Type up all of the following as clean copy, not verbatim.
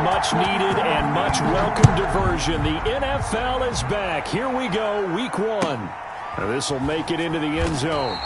much needed and much welcome diversion. The NFL is back. Here we go, week 1. This will make it into the end zone.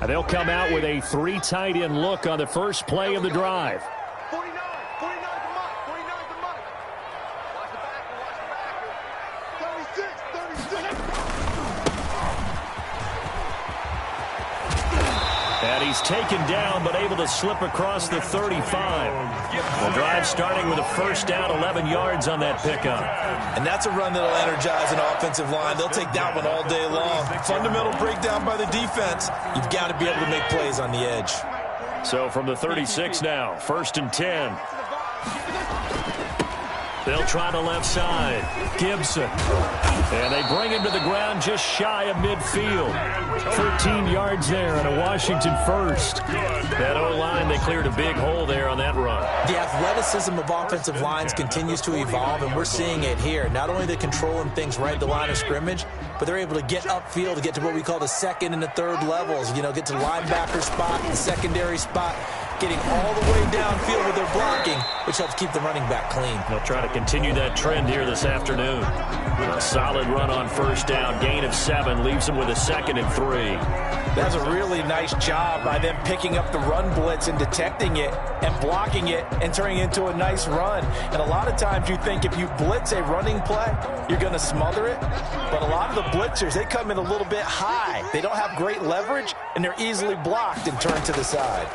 They'll come out with a 3 tight end look on the first play of the drive. 49, 49 the mark, 49 the mark. Watch the backer, 36, 36. And he's taken down, but able to slip across the 35. The drive starting with a first down, 11 yards on that pickup. And that's a run that'll energize an offensive line. They'll take that one all day long. Fundamental breakdown by the defense. You've got to be able to make plays on the edge. So from the 36 now, 1st and 10. They'll try the left side. Gibson. And they bring him to the ground just shy of midfield. 13 yards there and a Washington first. That O-line, they cleared a big hole there on that run. The athleticism of offensive lines continues to evolve, and we're seeing it here. Not only are they controlling things right at the line of scrimmage, but they're able to get upfield to get to what we call the second and the third levels. You know, get to the linebacker spot, the secondary spot, getting all the way downfield with their blocking, which helps keep the running back clean. They'll try to continue that trend here this afternoon. A solid run on first down, gain of 7, leaves them with a 2nd and 3. That's a really nice job by them picking up the run blitz and detecting it and blocking it and turning it into a nice run. And a lot of times you think if you blitz a running play, you're going to smother it. But a lot of the blitzers, they come in a little bit high. They don't have great leverage, and they're easily blocked and turned to the side.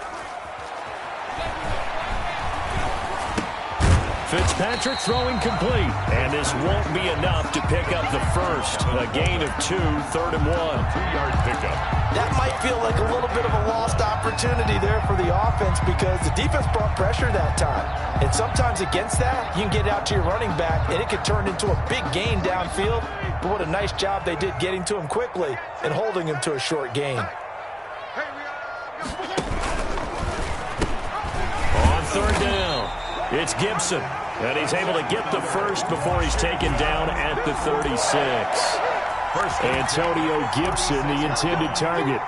Fitzpatrick throwing complete, and this won't be enough to pick up the first. A gain of 2, 3rd and 1. 2-yard pickup. That might feel like a little bit of a lost opportunity there for the offense because the defense brought pressure that time. And sometimes against that, you can get out to your running back, and it could turn into a big gain downfield. But what a nice job they did getting to him quickly and holding him to a short gain. On 3rd down, it's Gibson. And he's able to get the first before he's taken down at the 36. Antonio Gibson, the intended target.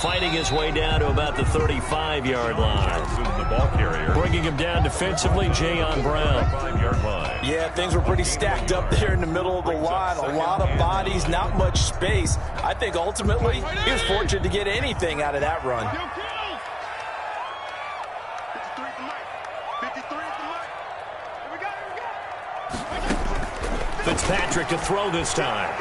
Fighting his way down to about the 35-yard line. The ball carrier. Bringing him down defensively, Jayon Brown. 5-yard line. Yeah, things were pretty stacked up there in the middle of the line. A lot of bodies, not much space. I think ultimately he was fortunate to get anything out of that run. Fitzpatrick to throw this time.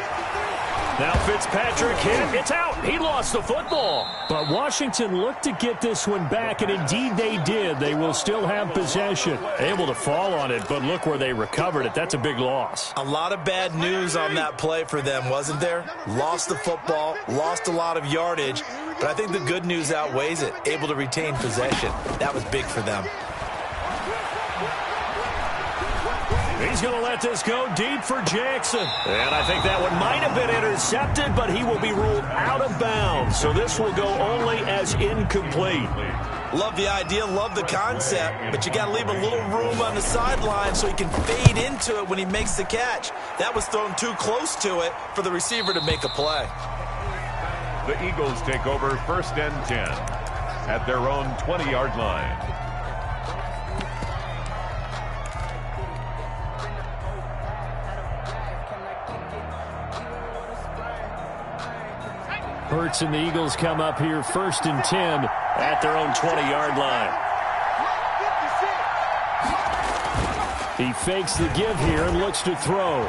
Now Fitzpatrick hit. It's out. He lost the football. But Washington looked to get this one back, and indeed they did. They will still have possession. Able to fall on it, but look where they recovered it. That's a big loss. A lot of bad news on that play for them, wasn't there? Lost the football, lost a lot of yardage, but I think the good news outweighs it. Able to retain possession. That was big for them. He's going to let this go deep for Jackson. And I think that one might have been intercepted, but he will be ruled out of bounds. So this will go only as incomplete. Love the idea, love the concept, but you got to leave a little room on the sideline so he can fade into it when he makes the catch. That was thrown too close to it for the receiver to make a play. The Eagles take over 1st and 10 at their own 20-yard line. Hurts and the Eagles come up here 1st and 10 at their own 20-yard line. He fakes the give here and looks to throw.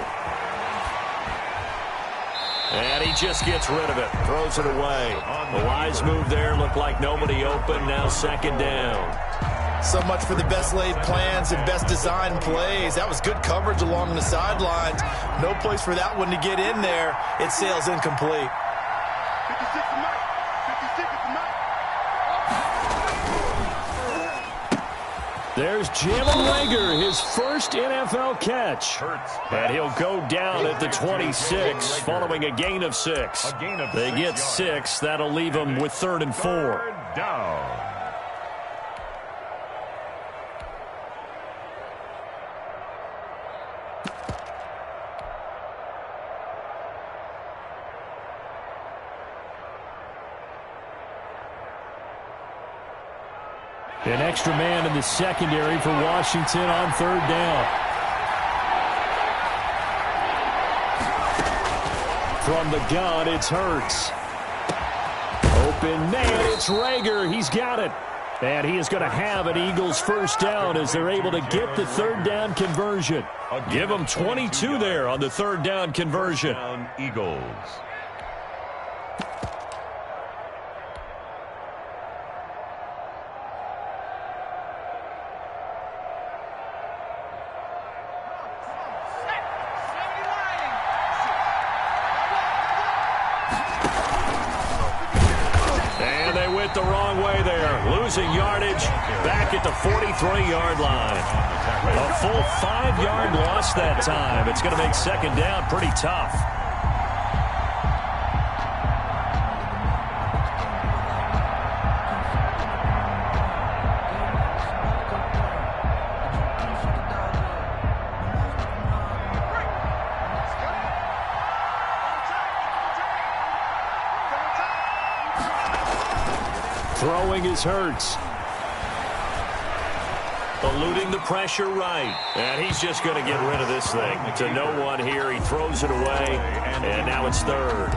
And he just gets rid of it, throws it away. The wise move there, looked like nobody open, now 2nd down. So much for the best laid plans and best designed plays. That was good coverage along the sidelines. No place for that one to get in there. It sails incomplete. 56 to Mike. 56 to Mike. There's Jalen Reagor, his first NFL catch. And he'll go down at the 26 following a gain of 6. They get 6. That'll leave them with 3rd and 4. 3rd down. An extra man in the secondary for Washington on 3rd down. From the gun, it's Hurts. Open man, it's Reagor. He's got it. And he is going to have an Eagles 1st down as they're able to get the 3rd down conversion. Give them 22 there on the 3rd down conversion. Eagles. The wrong way there, losing yardage back at the 43-yard line. A full 5-yard loss that time. It's going to make 2nd down pretty tough. Throwing is Hurts. Eluding the pressure right. And he's just going to get rid of this thing. To no one here. He throws it away. And now it's 3rd.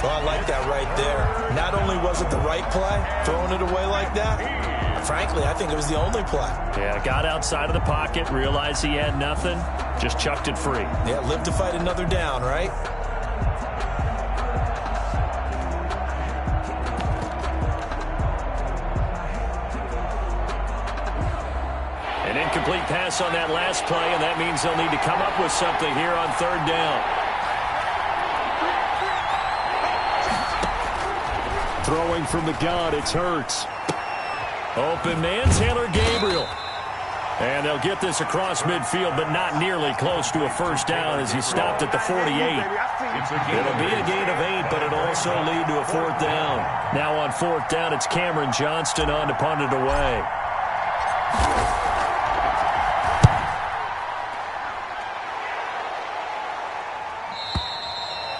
Well, I like that right there. Not only was it the right play, throwing it away like that, frankly, I think it was the only play. Yeah, got outside of the pocket, realized he had nothing, just chucked it free. Yeah, live to fight another down, right? Incomplete pass on that last play, and that means they'll need to come up with something here on 3rd down. Throwing from the gun, it's Hurts. Open man, Taylor Gabriel. And they'll get this across midfield, but not nearly close to a 1st down as he stopped at the 48. It'll be a gain of 8, but it'll also lead to a 4th down. Now on 4th down, it's Cameron Johnston on to punt it away.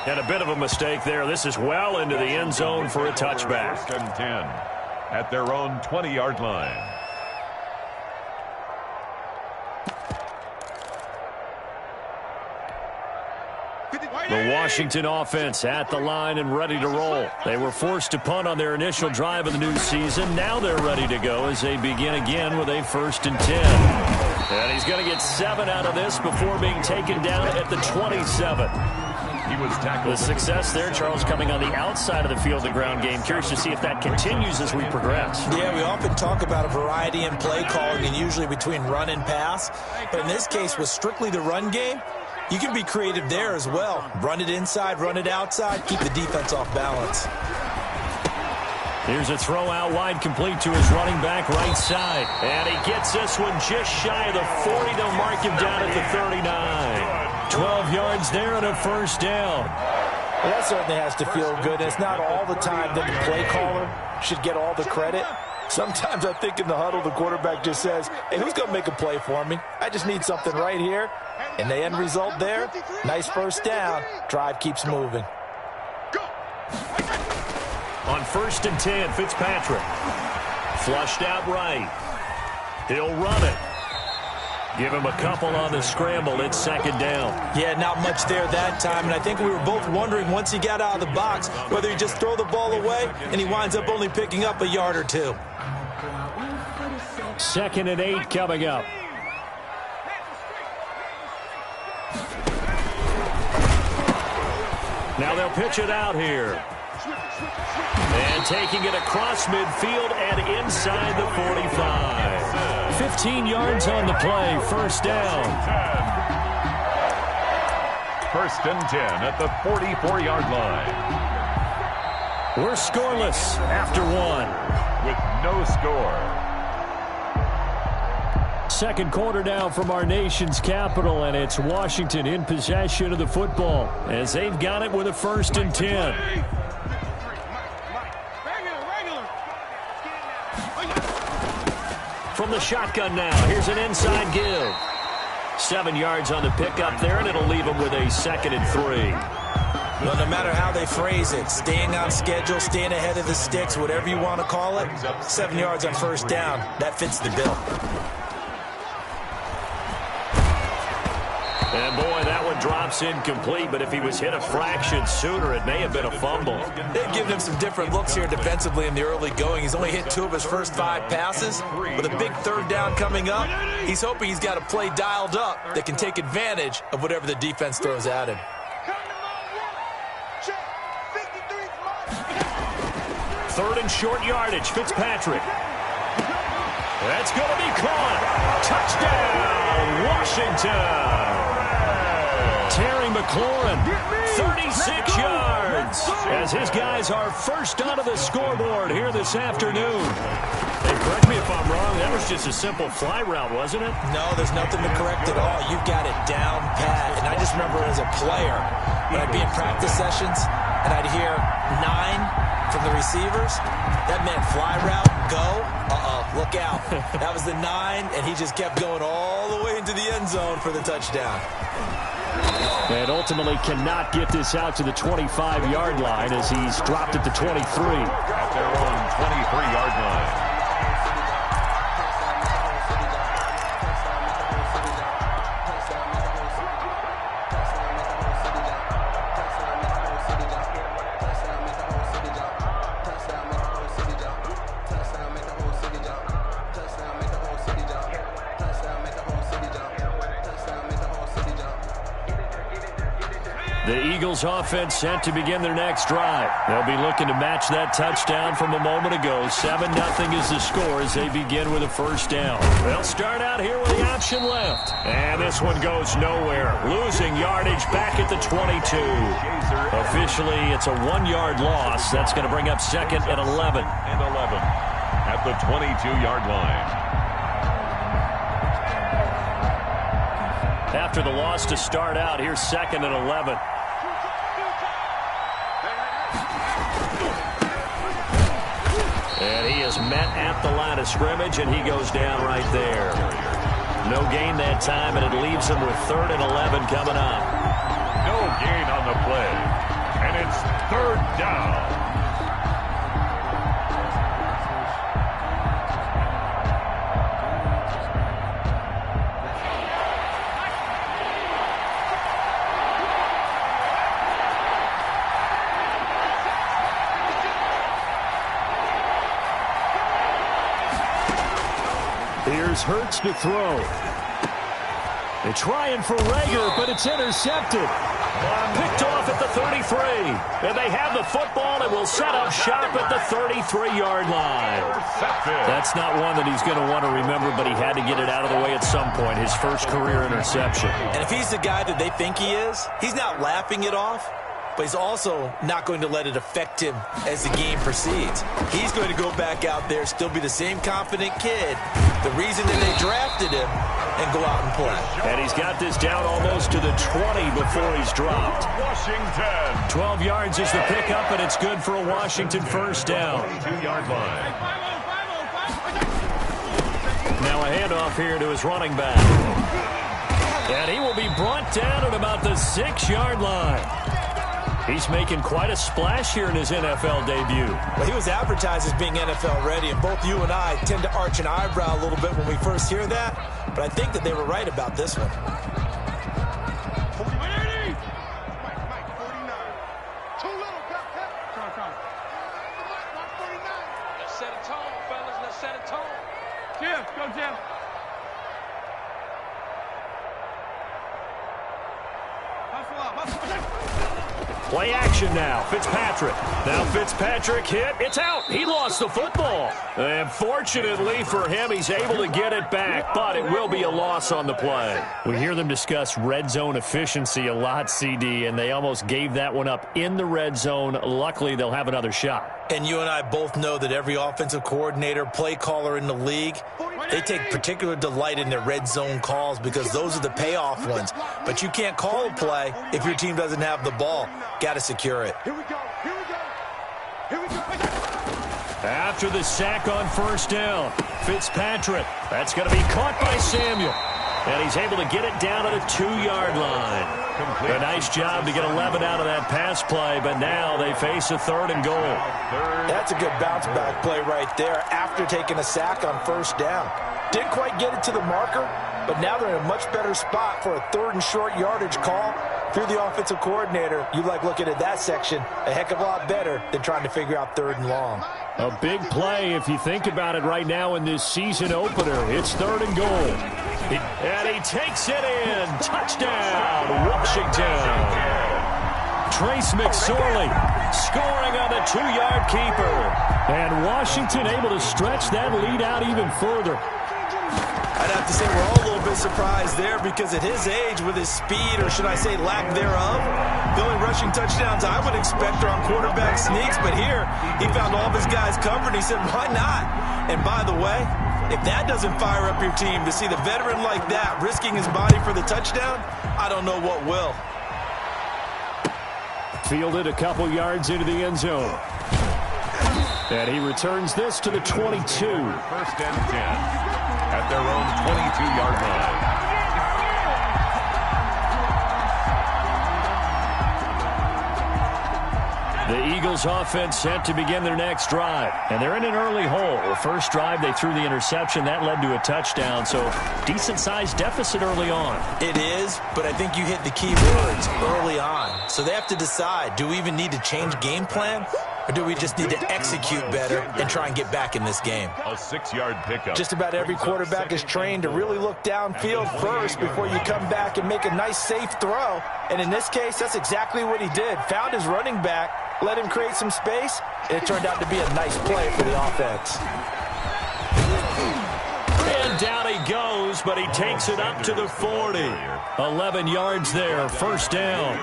And a bit of a mistake there. This is well into the end zone for a touchback. 1st and 10 at their own 20-yard line. The Washington offense at the line and ready to roll. They were forced to punt on their initial drive of the new season. Now they're ready to go as they begin again with a 1st and 10. And he's going to get 7 out of this before being taken down at the 27. He was tackled. The success there, Charles, coming on the outside of the field, the ground game. Curious to see if that continues as we progress. Yeah, we often talk about a variety in play calling and usually between run and pass. But in this case, with strictly the run game, you can be creative there as well. Run it inside, run it outside, keep the defense off balance. Here's a throw out wide, complete to his running back right side. And he gets this one just shy of the 40. They'll mark him down at the 39. 12 yards there and a 1st down. Well, that certainly has to feel good. It's not all the time that the play caller should get all the credit. Sometimes I think in the huddle, the quarterback just says, hey, who's going to make a play for me? I just need something right here. And the end result there, nice first down. Drive keeps moving. On 1st and 10, Fitzpatrick. Flushed out right. He'll run it. Give him a couple on the scramble. It's 2nd down. Yeah, not much there that time. And I think we were both wondering once he got out of the box whether he just throw the ball away and he winds up only picking up a yard or two. 2nd and 8 coming up. Now they'll pitch it out here. And taking it across midfield and inside the 45. 15 yards on the play, 1st down. 1st and 10 at the 44-yard line. We're scoreless after 1. With no score. 2nd quarter now from our nation's capital, and it's Washington in possession of the football as they've got it with a 1st and 10. From the shotgun now, here's an inside give. 7 yards on the pickup there, and it'll leave them with a 2nd and 3. Well, no matter how they phrase it, staying on schedule, staying ahead of the sticks, whatever you want to call it, 7 yards on 1st down, that fits the bill. And boy, that one drops incomplete, but if he was hit a fraction sooner, it may have been a fumble. They've given him some different looks here defensively in the early going. He's only hit 2 of his first 5 passes. With a big 3rd down coming up, he's hoping he's got a play dialed up that can take advantage of whatever the defense throws at him. 3rd and short yardage, Fitzpatrick. That's going to be caught. Touchdown, Washington. Terry McLaurin, 36 yards, as his guys are first onto the scoreboard here this afternoon. Hey, correct me if I'm wrong, that was just a simple fly route, wasn't it? No, there's nothing to correct at all. You've got it down pat. And I just remember as a player, when I'd be in practice sessions, and I'd hear 9 from the receivers, that meant fly route, go. Look out. That was the 9, and he just kept going all the way into the end zone for the touchdown. And ultimately cannot get this out to the 25-yard line as he's dropped at the 23. At their own 23-yard line. The Eagles offense set to begin their next drive. They'll be looking to match that touchdown from a moment ago. 7-0 is the score as they begin with a 1st down. They'll start out here with the option left. And this one goes nowhere. Losing yardage back at the 22. Officially, it's a 1-yard loss. That's going to bring up 2nd and 11. And 11 at the 22-yard line. After the loss to start out, here's 2nd and 11. And he is met at the line of scrimmage, and he goes down right there. No gain that time, and it leaves him with 3rd and 11 coming up. No gain on the play, and it's 3rd down. Here's Hurts to throw. They're trying for Rager, but it's intercepted. Picked off at the 33. And they have the football and will set up shop at the 33-yard line. That's not one that he's going to want to remember, but he had to get it out of the way at some point. His first career interception. And if he's the guy that they think he is, he's not laughing it off, but he's also not going to let it affect him as the game proceeds. He's going to go back out there, still be the same confident kid, the reason that they drafted him, and go out and play. And he's got this down almost to the 20 before he's dropped. Washington. 12 yards is the pickup, and it's good for a Washington 1st down. 22-yard line. handoff here to his running back. And he will be brought down at about the 6-yard line. He's making quite a splash here in his NFL debut. Well, he was advertised as being NFL ready, and both you and I tend to arch an eyebrow a little bit when we first hear that, but I think that they were right about this one. Let's set a tone, fellas. Let's set a tone. Jim, go Jim. Play action now. Fitzpatrick. Now Fitzpatrick hit. It's out. He lost the football. And fortunately for him, he's able to get it back, but it will be a loss on the play. We hear them discuss red zone efficiency a lot, CD, and they almost gave that one up in the red zone. Luckily, they'll have another shot. And you and I both know that every offensive coordinator, play caller in the league, they take particular delight in their red zone calls because those are the payoff ones. But you can't call a play if your team doesn't have the ball. Got to secure it. Here we go. Here we go. Here we go. After the sack on first down, Fitzpatrick. That's going to be caught by Samuel. And he's able to get it down at a 2-yard line. A nice job to get 11 out of that pass play, but now they face a 3rd and goal. That's a good bounce-back play right there after taking a sack on first down. Didn't quite get it to the marker, but now they're in a much better spot for a 3rd and short yardage call. If you're the offensive coordinator, you like looking at that section a heck of a lot better than trying to figure out 3rd and long. A big play if you think about it right now in this season opener. It's 3rd and goal. And he takes it in. Touchdown, Washington. Trace McSorley scoring on the 2-yard keeper. And Washington able to stretch that lead out even further. I'd have to say we're all a little bit surprised there because at his age, with his speed, or should I say lack thereof, the only rushing touchdowns I would expect are on quarterback sneaks. But here, he found all of his guys covered. He said, why not? And by the way, if that doesn't fire up your team to see the veteran like that risking his body for the touchdown, I don't know what will. Fielded a couple yards into the end zone. And he returns this to the 22. 1st and 10 at their own 22-yard line. The Eagles offense set to begin their next drive. And they're in an early hole. The first drive, they threw the interception. That led to a touchdown. So decent-sized deficit early on. It is, but I think you hit the key words early on. So they have to decide, do we even need to change game plan? Or do we just need to execute better and try and get back in this game? A 6-yard pickup. Just about every quarterback is trained to really look downfield first before you come back and make a nice, safe throw. And in this case, that's exactly what he did. Found his running back, let him create some space, and it turned out to be a nice play for the offense. And down he goes, but he takes it up to the 40. 11 yards there, 1st down.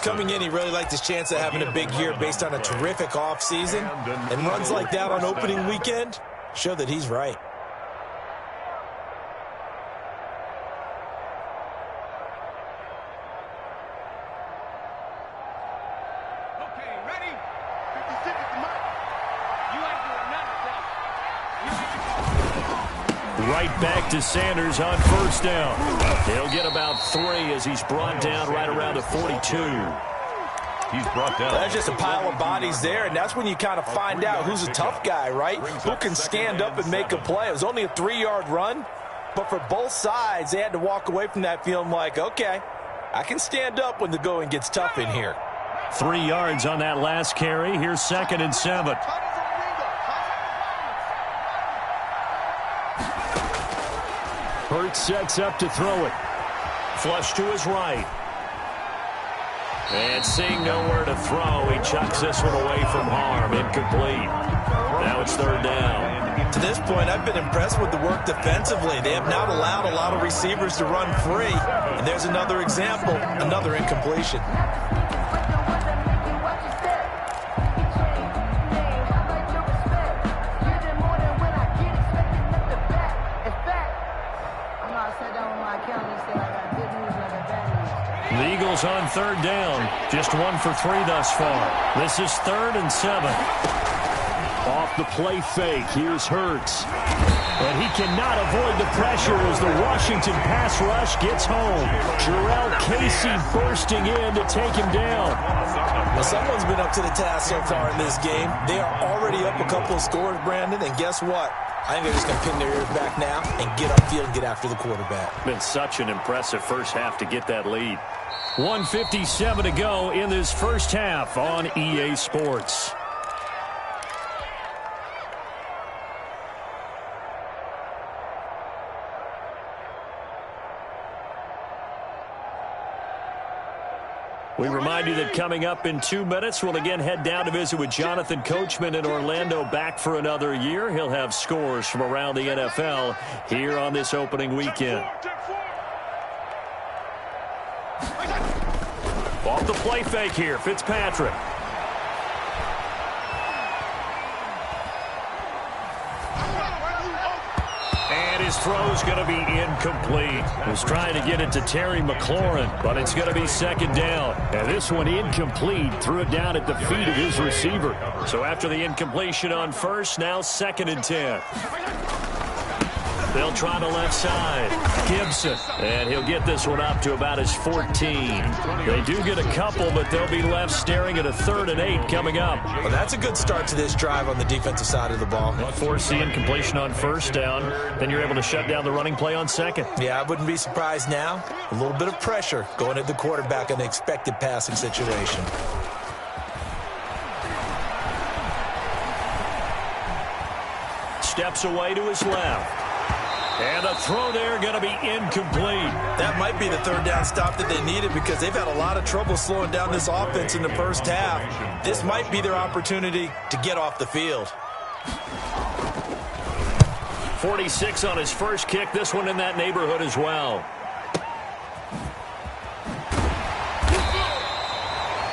Coming in, he really liked his chance of having a big year based on a terrific offseason. And runs like that on opening weekend show that he's right. Okay, ready? 56 is the mark. You ain't doing nothing. Right back to Sanders on 1st down. He'll get about 3 as he's brought down right around the 42. He's brought down. That's just a pile of bodies there, and that's when you kind of find out who's a tough guy, right? Who can stand up and make a play. It was only a 3-yard run, but for both sides, they had to walk away from that feeling like, okay, I can stand up when the going gets tough in here. 3 yards on that last carry. Here's 2nd and 7. Hurts sets up to throw it. Flush to his right. And seeing nowhere to throw, he chucks this one away from harm. Incomplete. Now it's 3rd down. To this point, I've been impressed with the work defensively. They have not allowed a lot of receivers to run free. And there's another example, another incompletion. The Eagles on 3rd down. Just 1 for 3 thus far. This is 3rd and 7. Off off the play fake. Here's Hurts. And he cannot avoid the pressure as the Washington pass rush gets home. Jarrell Casey bursting in to take him down. Well, someone's been up to the task so far in this game. They are already up a couple of scores, Brandon, and guess what? I think they're just going to pin their ears back now and get upfield and get after the quarterback. Been such an impressive first half to get that lead. 1:57 to go in this first half on EA Sports. We remind you that coming up in 2 minutes, we'll again head down to visit with Jonathan Coachman in Orlando, back for another year. He'll have scores from around the NFL here on this opening weekend. Off the play fake here, Fitzpatrick. And his throw's going to be incomplete. He's trying to get it to Terry McLaurin, but it's going to be second down. And this one incomplete. Threw it down at the feet of his receiver. So after the incompletion on first, now 2nd and 10. They'll try the left side. Gibson. And he'll get this one up to about his 14. They do get a couple, but they'll be left staring at a 3rd and 8 coming up. Well, that's a good start to this drive on the defensive side of the ball. Force the incompletion on first down. Then you're able to shut down the running play on second. Yeah, I wouldn't be surprised now. A little bit of pressure going at the quarterback in an expected passing situation. Steps away to his left. And a throw there going to be incomplete. That might be the 3rd down stop that they needed because they've had a lot of trouble slowing down this offense in the first half. This might be their opportunity to get off the field. 46 on his first kick. This one in that neighborhood as well.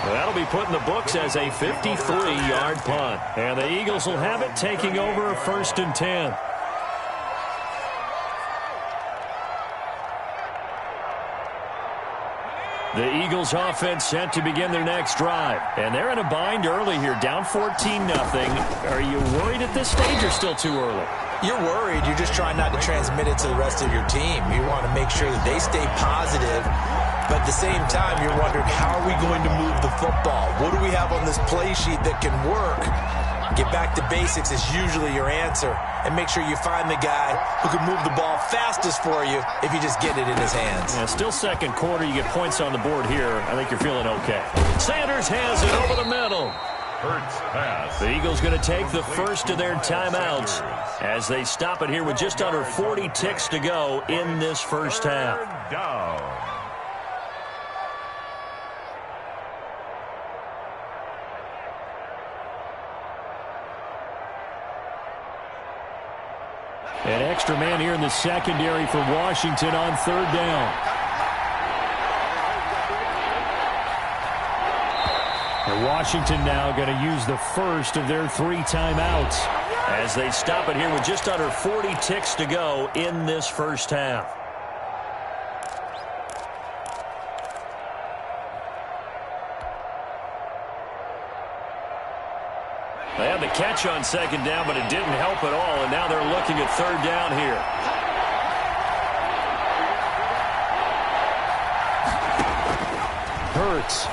That'll be put in the books as a 53-yard punt. And the Eagles will have it, taking over 1st and 10. The Eagles offense set to begin their next drive. And they're in a bind early here, down 14-0. Are you worried at this stage or still too early? You're worried. You're just trying not to transmit it to the rest of your team. You want to make sure that they stay positive. But at the same time, you're wondering, how are we going to move the football? What do we have on this play sheet that can work? Get back to basics is usually your answer. And make sure you find the guy who can move the ball fastest for you if you just get it in his hands. Yeah, still second quarter. You get points on the board here. I think you're feeling okay. Sanders has it over the middle. Hurts pass. The Eagles going to take the first of their timeouts as they stop it here with just under 40 ticks to go in this first half. 3rd down. An extra man here in the secondary for Washington on 3rd down. And Washington now going to use the first of their 3 timeouts as they stop it here with just under 40 ticks to go in this first half. They had the catch on 2nd down, but it didn't help at all, and now they're looking at 3rd down here. Hurts.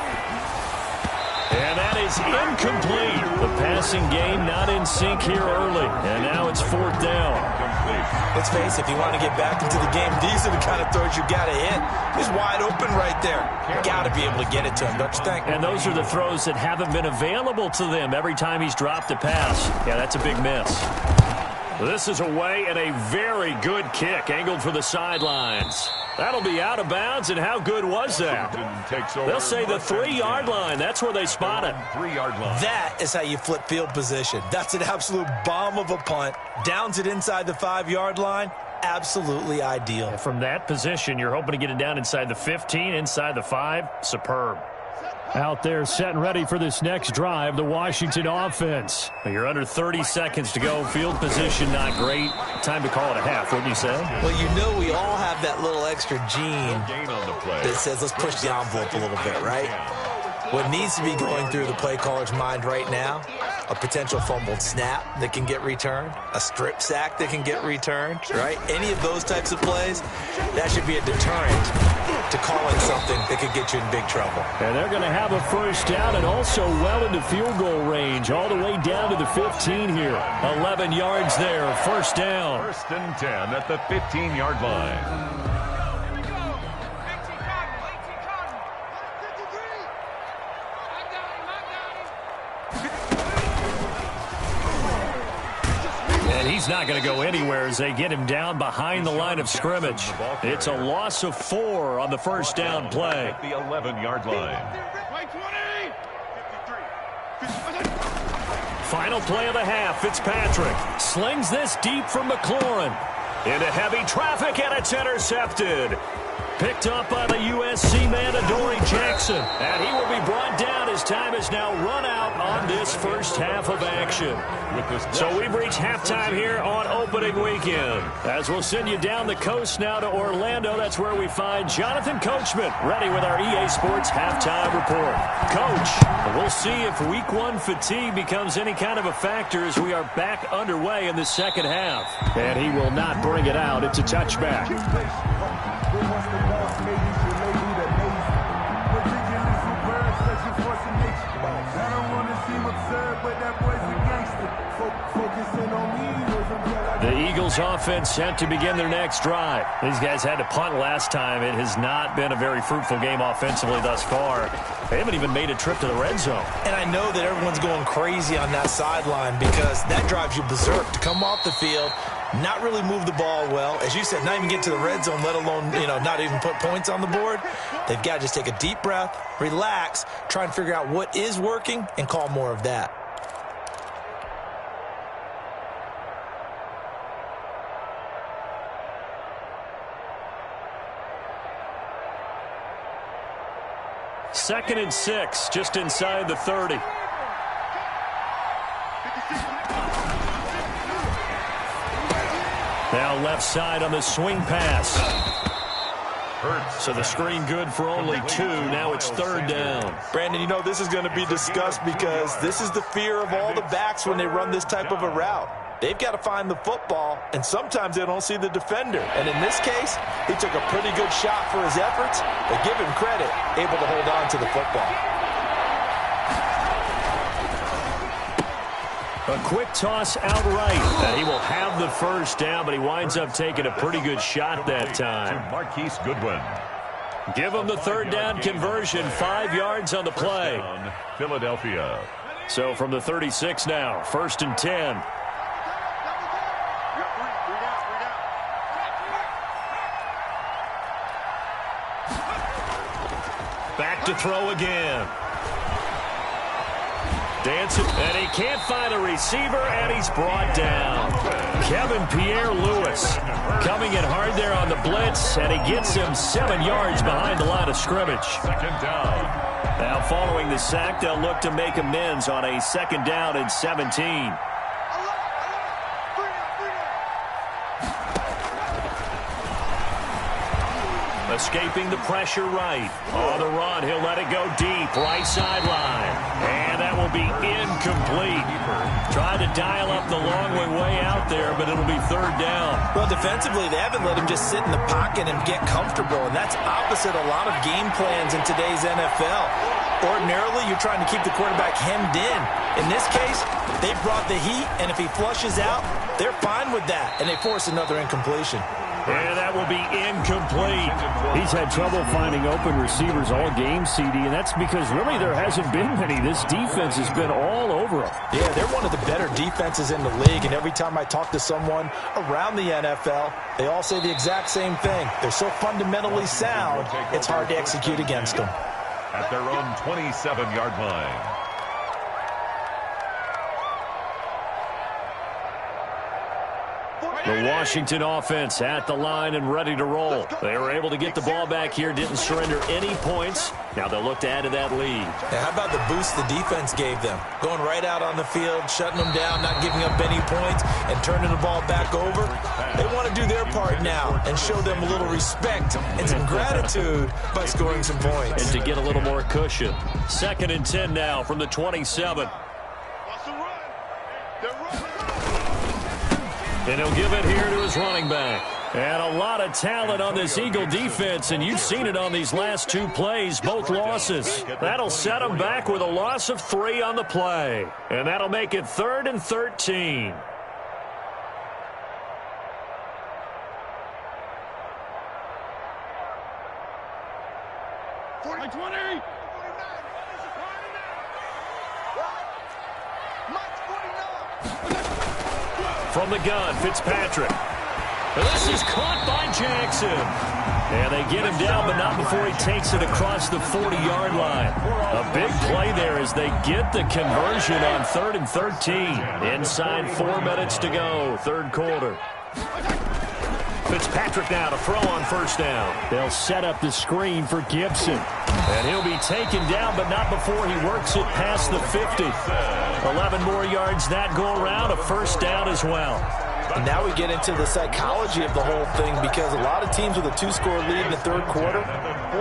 And that is incomplete. The passing game not in sync here early, and now it's 4th down. Let's face it, if you want to get back into the game, these are the kind of throws you got to hit. He's wide open right there. Got to be able to get it to him, don't you think? And those are the throws that haven't been available to them every time he's dropped a pass. Yeah, that's a big miss. This is away and a very good kick angled for the sidelines. That'll be out of bounds, and how good was that? They'll say the 3-yard line. That's where they spot it. 3-yard line. That is how you flip field position. That's an absolute bomb of a punt. Downs it inside the 5-yard line. Absolutely ideal. And from that position, you're hoping to get it down inside the 15, inside the 5. Superb. Out there set and ready for this next drive, the Washington offense. You're under 30 seconds to go. Field position not great. Time to call it a half, wouldn't you say? Well, you know we all have that little extra gene that says let's push the envelope a little bit, right? What needs to be going through the play caller's mind right now a potential fumbled snap that can get returned, a strip sack that can get returned, right? Any of those types of plays, that should be a deterrent to calling something that could get you in big trouble. And they're going to have a first down and also well into field goal range, all the way down to the 15 here. 11 yards there, first down. First and 10 at the 15-yard line. And he's not going to go anywhere as they get him down behind the line of scrimmage. It's a loss of 4 on the first down play. At the 11-yard line. Final play of the half. Fitzpatrick slings this deep from McLaurin. Into heavy traffic, and it's intercepted. Picked up by the USC man, Adoree Jackson. And he will be brought down as time has now run out on this first half of action. So we've reached halftime here on opening weekend. As we'll send you down the coast now to Orlando, that's where we find Jonathan Coachman ready with our EA Sports halftime report. Coach, we'll see if week 1 fatigue becomes any kind of a factor as we are back underway in the second half. And he will not bring it out. It's a touchback. The Eagles offense set to begin their next drive. These guys had to punt last time. It has not been a very fruitful game offensively thus far. They haven't even made a trip to the red zone. And I know that everyone's going crazy on that sideline because that drives you berserk to come off the field, not really move the ball well. As you said, not even get to the red zone, let alone, not even put points on the board. They've got to just take a deep breath, relax, try and figure out what is working, and call more of that. Second and 6, just inside the 30. Now left side on the swing pass. So the screen good for only 2. Now it's third down. Brandon, this is going to be discussed because this is the fear of all the backs when they run this type of a route. They've got to find the football, and sometimes they don't see the defender. And in this case, he took a pretty good shot for his efforts, but give him credit, able to hold on to the football. A quick toss outright, and he will have the first down, but he winds up taking a pretty good shot that time. Marquise Goodwin. Give him the third down conversion, 5 yards on the play. Philadelphia. So from the 36 now, first and 10. Back to throw again. Dancing, and he can't find a receiver, and he's brought down. Kevin Pierre-Louis coming in hard there on the blitz, and he gets him 7 yards behind the line of scrimmage. Second down. Now following the sack, they'll look to make amends on a second down and 17. Escaping the pressure right. On the run, he'll let it go deep, right sideline. And that will be incomplete. Tried to dial up the long way out there, but it'll be third down. Well, defensively, they haven't let him just sit in the pocket and get comfortable, and that's opposite a lot of game plans in today's NFL. Ordinarily, you're trying to keep the quarterback hemmed in. In this case, they brought the heat, and if he flushes out, they're fine with that, and they force another incompletion. And that will be incomplete. He's had trouble finding open receivers all game, CD, and that's because really there hasn't been many. This defense has been all over him. Yeah, they're one of the better defenses in the league, and every time I talk to someone around the NFL, they all say the exact same thing. They're so fundamentally sound, it's hard to execute against them. At their own 27-yard line. The Washington offense at the line and ready to roll. They were able to get the ball back here, didn't surrender any points. Now they'll look to add to that lead. Yeah, how about the boost the defense gave them? Going right out on the field, shutting them down, not giving up any points, and turning the ball back over. They want to do their part now and show them a little respect and some gratitude by scoring some points. And to get a little more cushion. Second and 10 now from the 27. What's the run? And he'll give it here to his running back. And a lot of talent on this Eagle defense, and you've seen it on these last two plays, both losses. That'll set them back with a loss of 3 on the play. And that'll make it 3rd and 13. From the gun, Fitzpatrick. This is caught by Jackson. And they get him down, but not before he takes it across the 40-yard line. A big play there as they get the conversion on 3rd and 13. Inside 4 minutes to go, third quarter. Fitzpatrick now to throw on first down. They'll set up the screen for Gibson. And he'll be taken down, but not before he works it past the 50. 11 more yards that go around, a first down as well. And now we get into the psychology of the whole thing, because a lot of teams with a 2-score lead in the third quarter,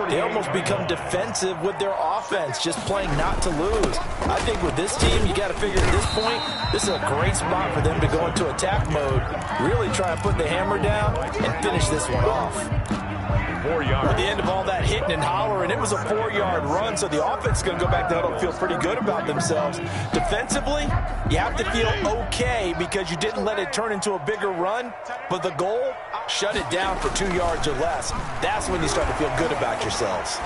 they almost become defensive with their offense, just playing not to lose. I think with this team, you got to figure at this point, this is a great spot for them to go into attack mode, really try and put the hammer down and finish this one off. 4 yards. At the end of all that hitting and hollering, it was a 4-yard run, so the offense is going to go back to huddle and feel pretty good about themselves. Defensively, you have to feel okay because you didn't let it turn into a bigger run, but the goal, shut it down for 2 yards or less. That's when you start to feel good about yourselves.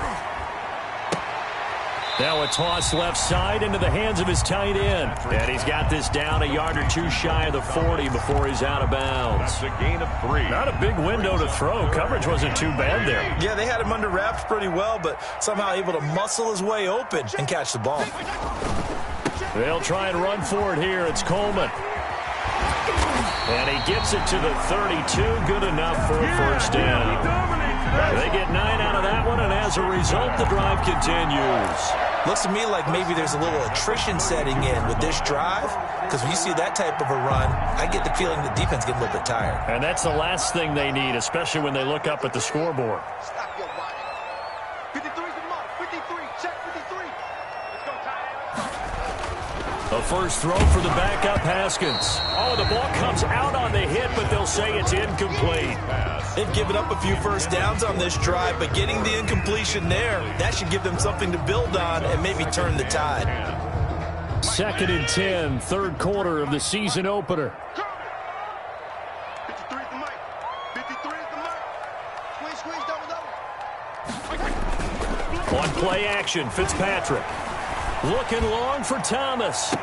Now a toss left side into the hands of his tight end. And he's got this down a yard or two shy of the 40 before he's out of bounds. That's a gain of 3. Not a big window to throw. Coverage wasn't too bad there. Yeah, they had him under wraps pretty well, but somehow able to muscle his way open and catch the ball. They'll try and run for it here. It's Coleman. And he gets it to the 32. Good enough for a first down. They get 9 out of that one, and as a result, the drive continues. Looks to me like maybe there's a little attrition setting in with this drive, because when you see that type of a run, I get the feeling the defense gets a little bit tired. And that's the last thing they need, especially when they look up at the scoreboard. Stop your body. 53's the mark. 53. Check 53. Let's go, Ty. A first throw for the backup, Haskins. Oh, the ball comes out on the hit, but they'll say it's incomplete. They've given up a few first downs on this drive, but getting the incompletion there, that should give them something to build on and maybe turn the tide. 2nd and 10, third quarter of the season opener. 53 is the mic. 53 is the mic. Squeeze, squeeze, double. On play action, Fitzpatrick. Looking long for Thomas.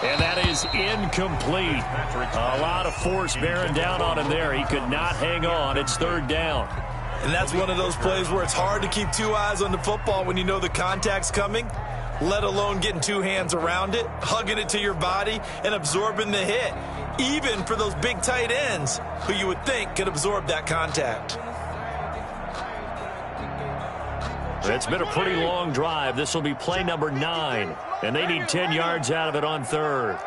And that is incomplete. A lot of force bearing down on him there. He could not hang on. It's 3rd down. And that's one of those plays where it's hard to keep 2 eyes on the football when you know the contact's coming, let alone getting 2 hands around it, hugging it to your body, and absorbing the hit, even for those big tight ends who you would think could absorb that contact. It's been a pretty long drive. This will be play number 9, and they need 10 yards out of it on 3rd.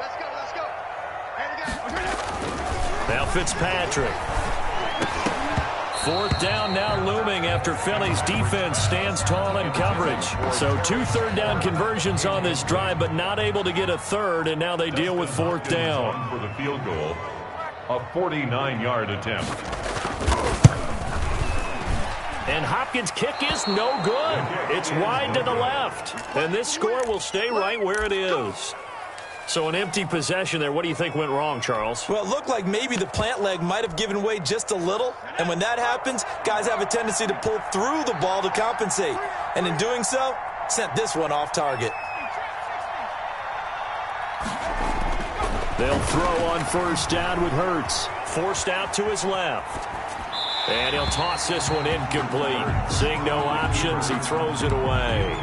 Let's go, let's go. And again. Now Fitzpatrick. 4th down now looming after Philly's defense stands tall in coverage. So 2 third-down conversions on this drive, but not able to get a third, and now they deal with 4th down. For the field goal, a 49-yard attempt. And Hopkins' kick is no good. It's wide to the left. And this score will stay right where it is. So an empty possession there. What do you think went wrong, Charles? Well, it looked like maybe the plant leg might have given way just a little. And when that happens, guys have a tendency to pull through the ball to compensate. And in doing so, sent this one off target. They'll throw on first down with Hurts. Forced out to his left. And he'll toss this one incomplete. Seeing no options, he throws it away.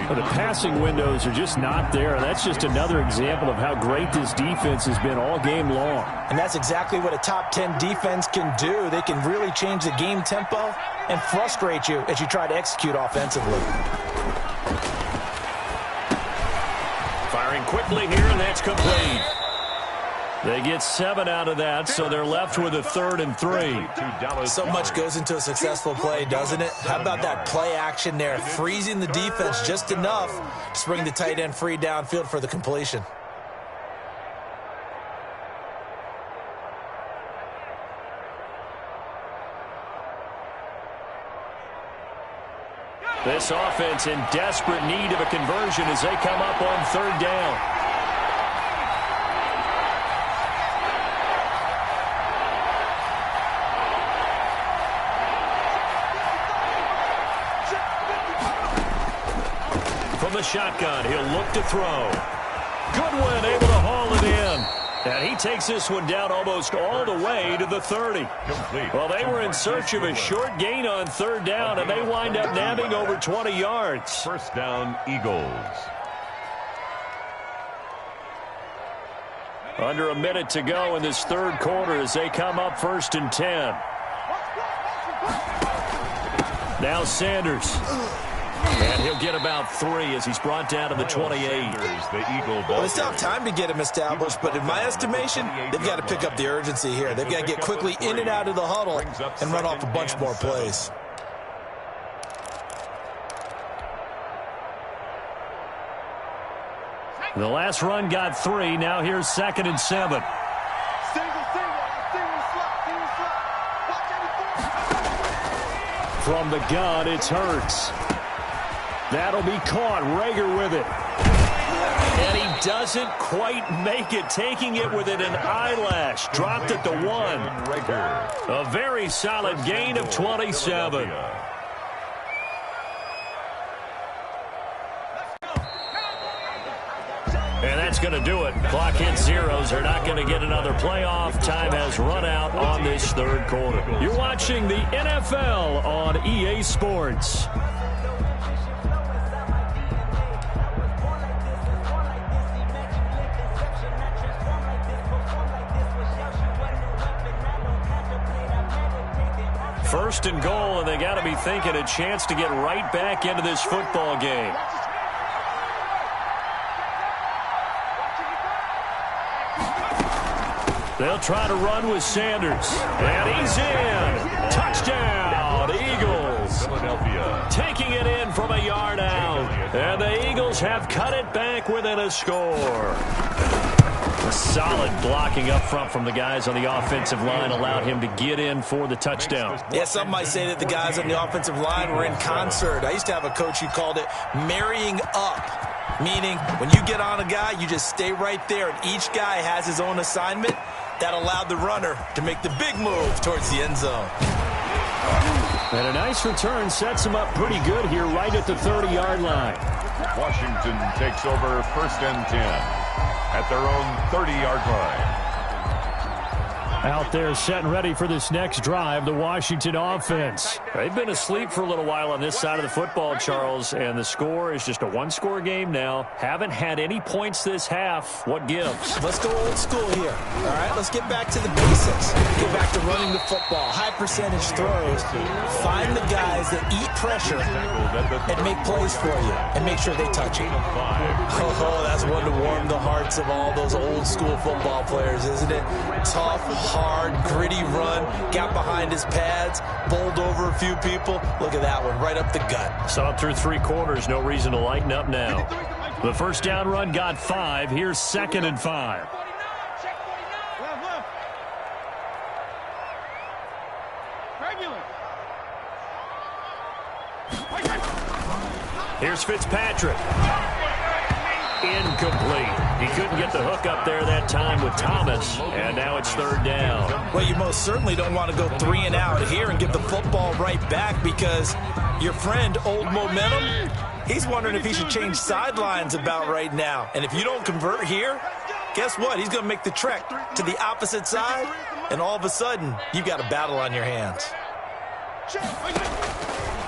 Well, the passing windows are just not there. That's just another example of how great this defense has been all game long. And that's exactly what a top 10 defense can do. They can really change the game tempo and frustrate you as you try to execute offensively. Firing quickly here, and that's complete. They get 7 out of that, so they're left with a 3rd and 3. So much goes into a successful play, doesn't it? How about that play action there, freezing the defense just enough to bring the tight end free downfield for the completion. This offense in desperate need of a conversion as they come up on third down. From the shotgun, he'll look to throw. Goodwin able to haul it in. And he takes this one down almost all the way to the 30. Well, they were in search of a short gain on third down, and they wind up nabbing over 20 yards. First down, Eagles. Under a minute to go in this third quarter as they come up 1st and 10. Now Sanders. And he'll get about 3 as he's brought down to the 28. Well, they still have time to get him established, but in my estimation, they've got to pick up the urgency here. They've got to get quickly in and out of the huddle and run off a bunch more plays. The last run got 3. Now here's 2nd and 7. From the gun, it's Hurts. That'll be caught. Rager with it. And he doesn't quite make it, taking it within an eyelash. Dropped at the 1. A very solid gain of 27. And that's going to do it. Clock hits zeros. They're not going to get another playoff. Time has run out on this third quarter. You're watching the NFL on EA Sports. First and goal, and they got to be thinking a chance to get right back into this football game. They'll try to run with Sanders. And he's in. Touchdown, Eagles. Philadelphia. Taking it in from a yard out. And the Eagles have cut it back within a score. A solid blocking up front from the guys on the offensive line allowed him to get in for the touchdown. Yeah, some might say that the guys on the offensive line were in concert. I used to have a coach who called it marrying up, meaning when you get on a guy, you just stay right there, and each guy has his own assignment. That allowed the runner to make the big move towards the end zone. And a nice return sets him up pretty good here right at the 30-yard line. Washington takes over 1st and 10 at their own 30-yard line. Out there set and ready for this next drive, the Washington offense. They've been asleep for a little while on this side of the football, Charles, and the score is just a one-score game now. Haven't had any points this half. What gives? Let's go old school here. All right, let's get back to the basics. Get back to running the football, high percentage throws. Find the guys that eat pressure and make plays for you and make sure they touch it. Oh, that's one to warm the hearts of all those old school football players, isn't it? Tough, hard, gritty run, got behind his pads, bowled over a few people. Look at that one, right up the gut. Saw it through 3 quarters, no reason to lighten up now. The first down run got 5. Here's 2nd and 5. Here's Fitzpatrick. Incomplete. He couldn't get the hook up there that time with Thomas, and now it's 3rd down. Well, you most certainly don't want to go 3 and out here and give the football right back because your friend, Old Momentum, he's wondering if he should change sidelines about right now. And if you don't convert here, guess what? He's going to make the trek to the opposite side, and all of a sudden, you've got a battle on your hands.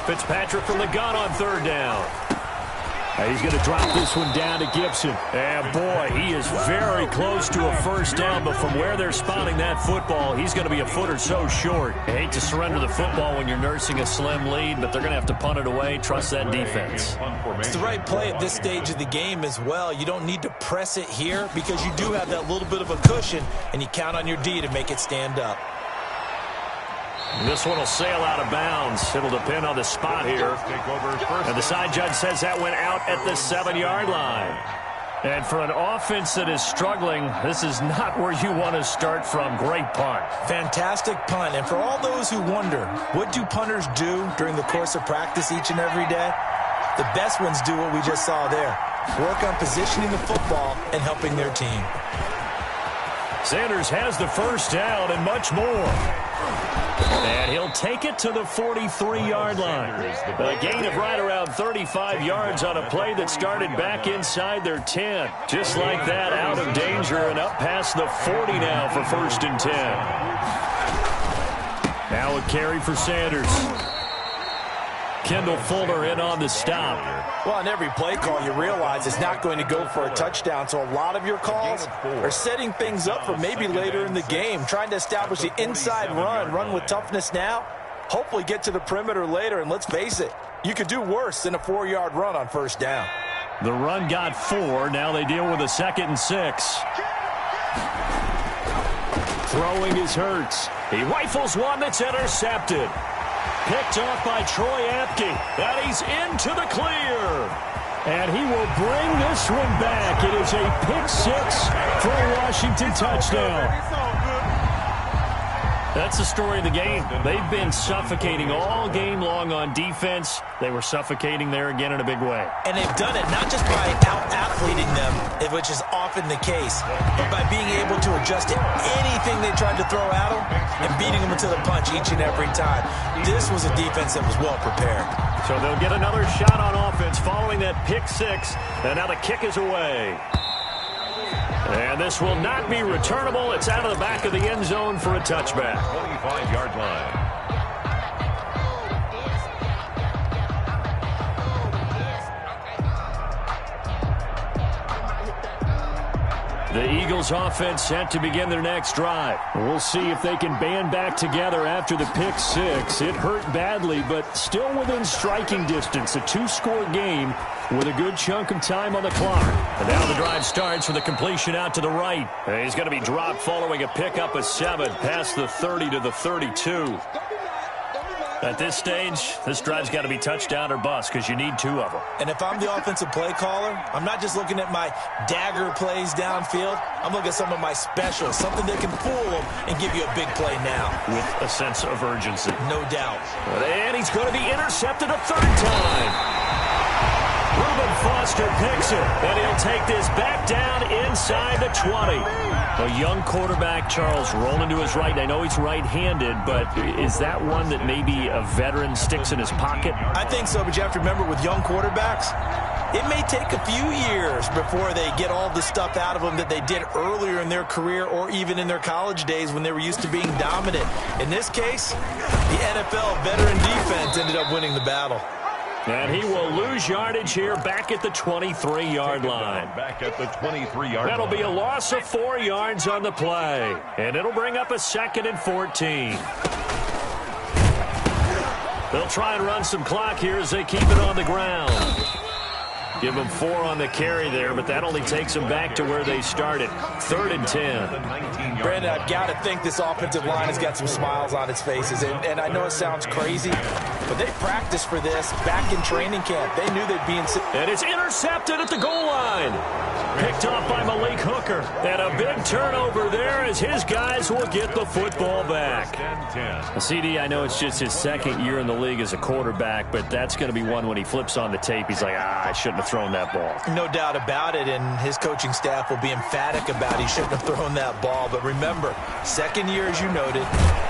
Fitzpatrick from the gun on 3rd down. He's going to drop this one down to Gibson. And, boy, he is very close to a first down, but from where they're spotting that football, he's going to be a foot or so short. I hate to surrender the football when you're nursing a slim lead, but they're going to have to punt it away. Trust that defense. It's the right play at this stage of the game as well. You don't need to press it here because you do have that little bit of a cushion, and you count on your D to make it stand up. This one will sail out of bounds. It'll depend on the spot here. And the side judge says that went out at the 7-yard line. And for an offense that is struggling, this is not where you want to start from. Great punt. Fantastic punt. And for all those who wonder, what do punters do during the course of practice each and every day? The best ones do what we just saw there. Work on positioning the football and helping their team. Sanders has the first down and much more. And he'll take it to the 43-yard line. A gain of right around 35 yards on a play that started back inside their 10. Just like that, out of danger and up past the 40 now for 1st and 10. Now a carry for Sanders. Kendall Fuller in on the stop. Well, on every play call, you realize it's not going to go for a touchdown, so a lot of your calls are setting things up for maybe later in the game, trying to establish the inside run with toughness now, hopefully get to the perimeter later, and let's face it, you could do worse than a 4-yard run on 1st down. The run got 4. Now they deal with a 2nd and 6. Throwing is Hurts. He rifles one that's intercepted. Picked off by Troy Apke. And he's into the clear. And he will bring this one back. It is a pick 6 for a Washington touchdown. That's the story of the game. They've been suffocating all game long on defense. They were suffocating there again in a big way. And they've done it not just by out-athleting them, which is often the case, but by being able to adjust to anything they tried to throw at them and beating them to the punch each and every time. This was a defense that was well prepared. So they'll get another shot on offense following that pick 6. And now the kick is away. And this will not be returnable. It's out of the back of the end zone for a touchback. 25-yard line. The Eagles offense set to begin their next drive. We'll see if they can band back together after the pick 6. It hurt badly, but still within striking distance. A 2-score game with a good chunk of time on the clock. And now the drive starts with a completion out to the right. And he's going to be dropped following a pickup of 7 past the 30 to the 32. At this stage, this drive's got to be touchdown or bust because you need 2 of them. And if I'm the offensive play caller, I'm not just looking at my dagger plays downfield. I'm looking at some of my specials, something that can fool them and give you a big play now. With a sense of urgency. No doubt. And he's going to be intercepted a 3rd time. Reuben Foster picks it, and he'll take this back down inside the 20. A young quarterback, Charles, rolling to his right. I know he's right-handed, but is that one that maybe a veteran sticks in his pocket? I think so, but you have to remember with young quarterbacks, it may take a few years before they get all the stuff out of them that they did earlier in their career or even in their college days when they were used to being dominant. In this case, the NFL veteran defense ended up winning the battle. And he will lose yardage here back at the 23-yard line. Back at the 23-yard line. That'll be a loss of 4 yards on the play. And it'll bring up a 2nd and 14. They'll try and run some clock here as they keep it on the ground. Give them 4 on the carry there, but that only takes them back to where they started. 3rd and 10. Brandon, I've got to think this offensive line has got some smiles on its faces. And I know it sounds crazy, but they practiced for this back in training camp. They knew they'd be in... And it's intercepted at the goal line. Picked off by Malik Hooker. And a big turnover there as his guys will get the football back. CD, I know it's just his 2nd year in the league as a quarterback, but that's going to be one when he flips on the tape. He's like, I shouldn't have thrown that ball. No doubt about it, and his coaching staff will be emphatic about he shouldn't have thrown that ball. But remember, 2nd year, as you noted,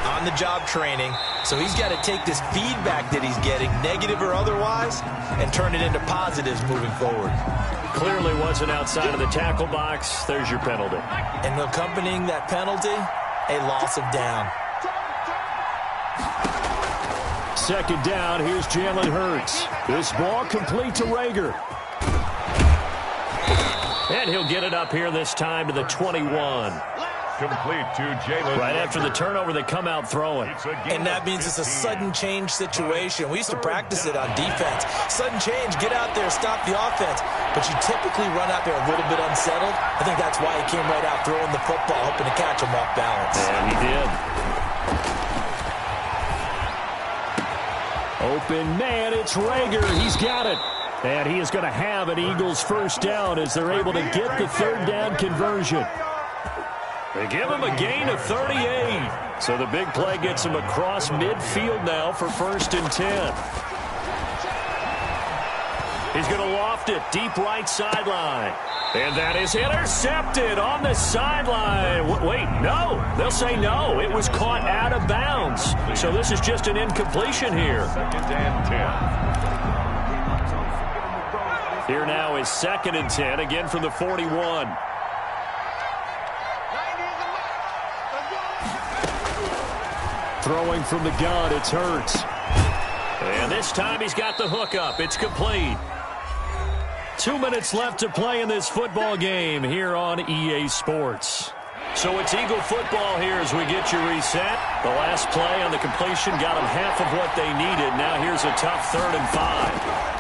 on-the-job training. So he's got to take this feedback that he's getting, negative or otherwise, and turn it into positives moving forward. Clearly wasn't outside of the tackle box. There's your penalty. And accompanying that penalty, a loss of down. 2nd down, here's Jalen Hurts. This ball complete to Rager. And he'll get it up here this time to the 21. Complete to Jalen. Right after the turnover, they come out throwing. And that means it's a sudden change situation. We used to practice it on defense. Sudden change, get out there, stop the offense. But you typically run out there a little bit unsettled. I think that's why he came right out throwing the football, hoping to catch him off balance. And he did. Open man, it's Rager. He's got it. And he is going to have an Eagles first down as they're able to get the third down conversion. They give him a gain of 38. So the big play gets him across midfield now for 1st and 10. He's going to loft it deep right sideline. And that is intercepted on the sideline. Wait, no. They'll say no. It was caught out of bounds. So this is just an incompletion here. 2nd and 10. Here now is 2nd and 10, again from the 41. Throwing from the gun, it's Hurts. And this time he's got the hook up. It's complete. 2 minutes left to play in this football game here on EA Sports. So it's Eagle football here as we get you reset. The last play on the completion got them half of what they needed. Now here's a tough 3rd and 5.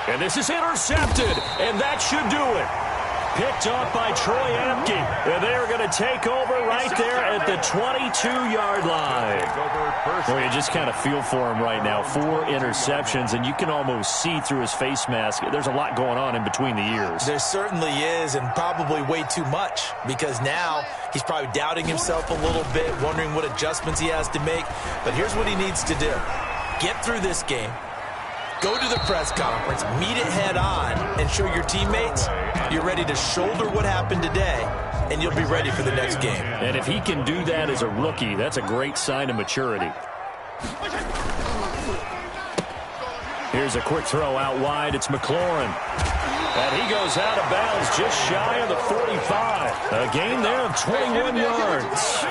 And this is intercepted, and that should do it. Picked off by Troy Apke. And they're going to take over right there at the 22-yard line. Well, you just kind of feel for him right now. 4 interceptions, and you can almost see through his face mask. There's a lot going on in between the ears. There certainly is, and probably way too much, because now he's probably doubting himself a little bit, wondering what adjustments he has to make. But here's what he needs to do. Get through this game. Go to the press conference, meet it head on, and show your teammates you're ready to shoulder what happened today, and you'll be ready for the next game. And if he can do that as a rookie, that's a great sign of maturity. Here's a quick throw out wide. It's McLaurin. And he goes out of bounds just shy of the 45. A gain there of 21 yards.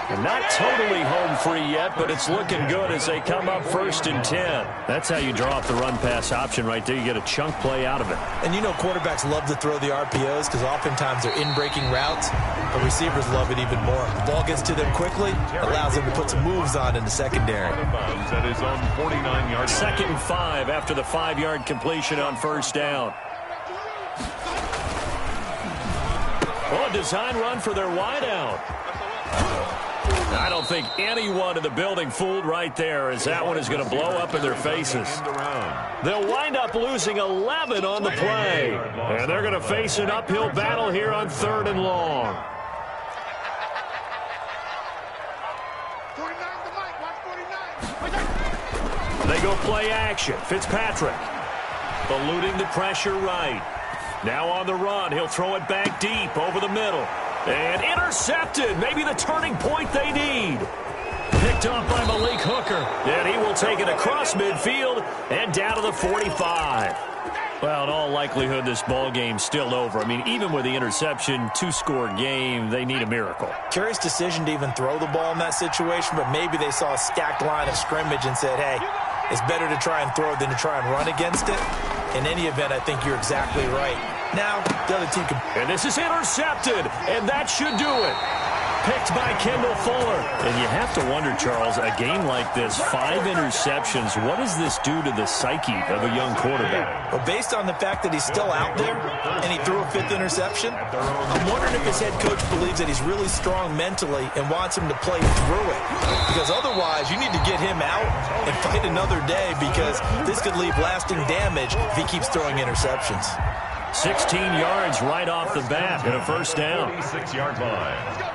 And not totally home free yet, but it's looking good as they come up 1st and 10. That's how you draw up the run-pass option right there. You get a chunk play out of it. And you know quarterbacks love to throw the RPOs because oftentimes they're in-breaking routes. But receivers love it even more. The ball gets to them quickly, allows them to put some moves on in the secondary. That is on 49-yard. 2nd and 5 after the 5-yard completion on 1st down. Oh, a design run for their wideout. I don't think anyone in the building fooled right there, as that one is going to blow up in their faces. They'll wind up losing 11 on the play. And they're going to face an uphill battle here on 3rd and long. They go play action. Fitzpatrick eluding the pressure right. Now on the run, he'll throw it back deep over the middle. And intercepted. Maybe the turning point they need. Picked up by Malik Hooker. And he will take it across midfield and down to the 45. Well, in all likelihood, this ball game's still over. I mean, even with the interception, 2-score game, they need a miracle. Curious decision to even throw the ball in that situation, but maybe they saw a stacked line of scrimmage and said, hey, it's better to try and throw than to try and run against it. In any event, I think you're exactly right. Now, the other team can... And this is intercepted, and that should do it. Picked by Kendall Fuller. And you have to wonder, Charles, a game like this, 5 interceptions, what does this do to the psyche of a young quarterback? Well, based on the fact that he's still out there and he threw a 5th interception, I'm wondering if his head coach believes that he's really strong mentally and wants him to play through it. Because otherwise, you need to get him out and fight another day, because this could leave lasting damage if he keeps throwing interceptions. 16 yards right off the bat and a 1st down. 46-yard line.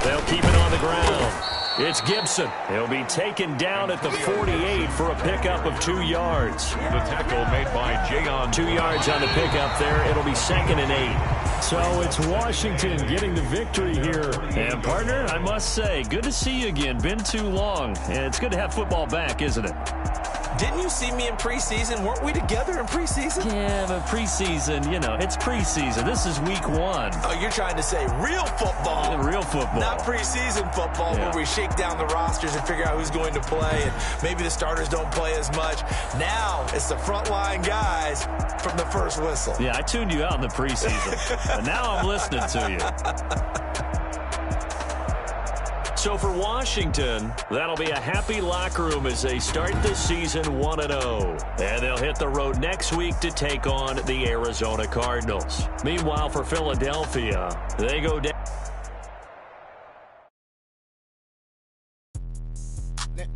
They'll keep it on the ground. It's Gibson. He'll be taken down at the 48 for a pickup of 2 yards. The tackle made by Jayon. 2 yards on the pickup there. It'll be 2nd and 8. So it's Washington getting the victory here. And, partner, I must say, good to see you again. Been too long. And it's good to have football back, isn't it? Didn't you see me in preseason? Weren't we together in preseason? Yeah, but preseason, you know, it's preseason. This is week 1. Oh, you're trying to say real football. Real football. Not preseason football, where we shake down the rosters and figure out who's going to play, and maybe the starters don't play as much. Now it's the frontline guys from the first whistle. Yeah, I tuned you out in the preseason. And now I'm listening to you. So for Washington, that'll be a happy locker room as they start the season 1-0. And they'll hit the road next week to take on the Arizona Cardinals. Meanwhile, for Philadelphia, they go down.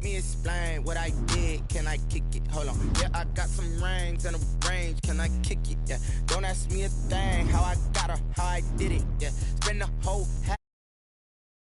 me explain what I did. Can I kick it? Hold on. Yeah, I got some rings and a range. Can I kick it? Yeah. Don't ask me a thing. How I got her, how I did it. Yeah. Spend the whole half